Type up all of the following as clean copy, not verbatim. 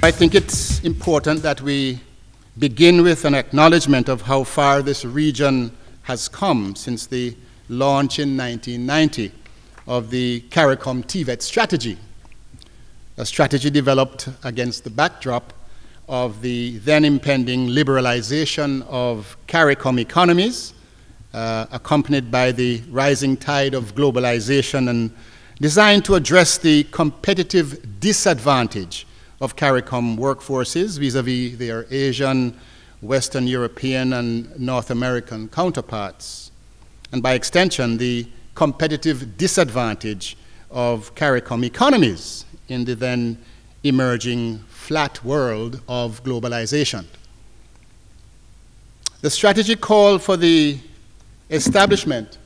I think it's important that we begin with an acknowledgement of how far this region has come since the launch in 1990 of the CARICOM TVET strategy, a strategy developed against the backdrop of the then impending liberalization of CARICOM economies, accompanied by the rising tide of globalization and designed to address the competitive disadvantage of CARICOM workforces vis-à-vis their Asian, Western European, and North American counterparts, and by extension, the competitive disadvantage of CARICOM economies in the then emerging flat world of globalization. The strategy called for the establishment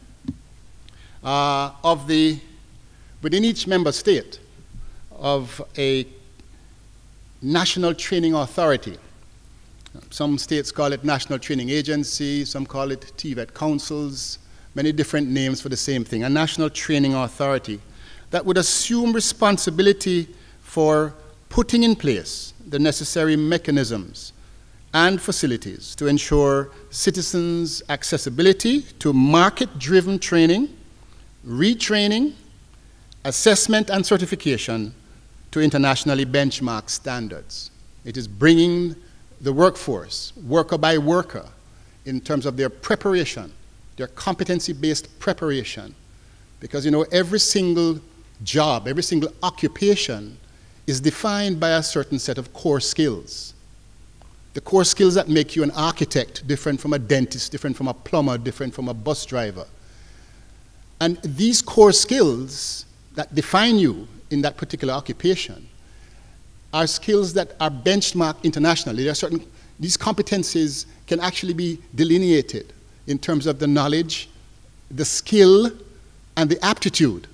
within each member state of a national training authority. Some states call it National Training Agency, some call it TVET councils, many different names for the same thing, a national training authority that would assume responsibility for putting in place the necessary mechanisms and facilities to ensure citizens' accessibility to market-driven training, retraining, assessment and certification to internationally benchmarked standards. It is bringing the workforce, worker by worker, in terms of their preparation, their competency-based preparation. Because, you know, every single job, every single occupation is defined by a certain set of core skills. The core skills that make you an architect, different from a dentist, different from a plumber, different from a bus driver. And these core skills that define you in that particular occupation are skills that are benchmarked internationally. There are certain, these competencies can actually be delineated in terms of the knowledge, the skill, and the aptitude.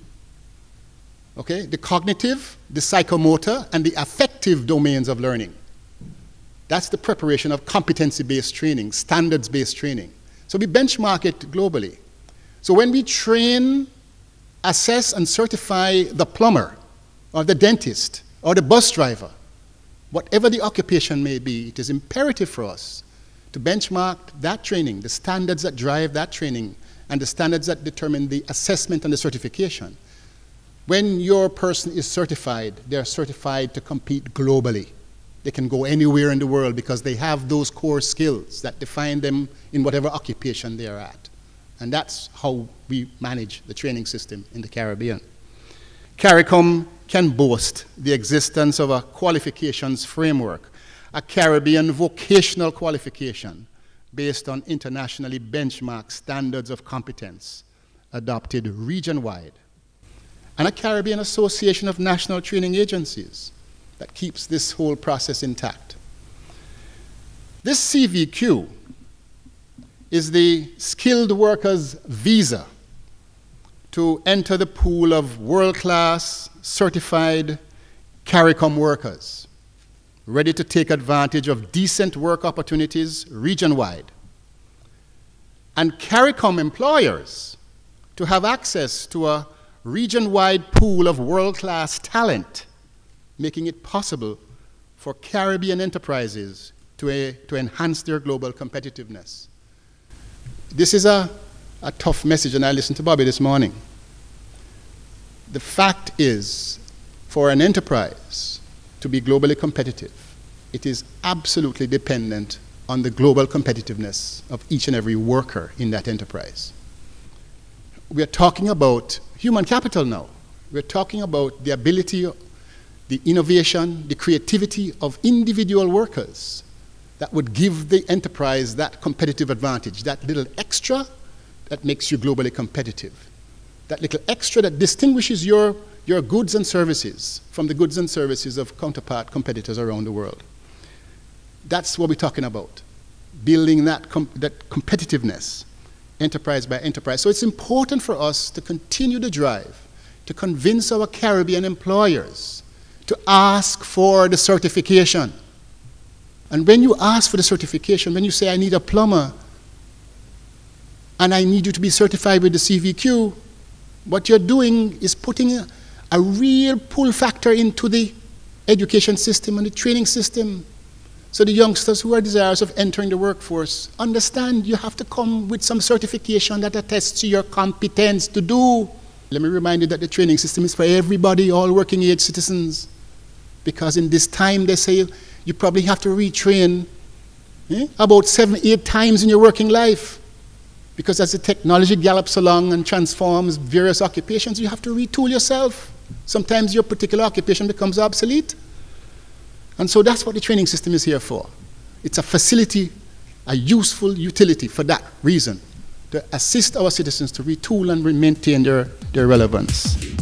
Okay? The cognitive, the psychomotor, and the affective domains of learning. That's the preparation of competency-based training, standards-based training. So we benchmark it globally. So when we train, assess, and certify the plumber, or the dentist, or the bus driver, whatever the occupation may be, it is imperative for us to benchmark that training, the standards that drive that training, and the standards that determine the assessment and the certification. When your person is certified, they're certified to compete globally. They can go anywhere in the world because they have those core skills that define them in whatever occupation they are at. And that's how we manage the training system in the Caribbean. CARICOM can boast the existence of a qualifications framework, a Caribbean vocational qualification based on internationally benchmarked standards of competence adopted region-wide, and a Caribbean Association of National Training Agencies that keeps this whole process intact. This CVQ is the skilled workers visa to enter the pool of world-class certified CARICOM workers, ready to take advantage of decent work opportunities region-wide. And CARICOM employers to have access to a region-wide pool of world-class talent, making it possible for Caribbean enterprises to enhance their global competitiveness. This is a tough message, and I listened to Bobby this morning. The fact is, for an enterprise to be globally competitive, it is absolutely dependent on the global competitiveness of each and every worker in that enterprise. We are talking about human capital now. We're talking about the ability, the innovation, the creativity of individual workers that would give the enterprise that competitive advantage, that little extra that makes you globally competitive, that little extra that distinguishes your goods and services from the goods and services of counterpart competitors around the world. That's what we're talking about, building that competitiveness, enterprise by enterprise. So it's important for us to continue the drive to convince our Caribbean employers to ask for the certification. And when you ask for the certification, when you say, I need a plumber, and I need you to be certified with the CVQ, what you're doing is putting a real pull factor into the education system and the training system. So the youngsters who are desirous of entering the workforce understand you have to come with some certification that attests to your competence to do. Let me remind you that the training system is for everybody, all working age citizens. Because in this time, they say you probably have to retrain about 7-8 times in your working life. Because as the technology gallops along and transforms various occupations, you have to retool yourself. Sometimes your particular occupation becomes obsolete. And so that's what the training system is here for. It's a facility, a useful utility for that reason, to assist our citizens to retool and maintain their relevance.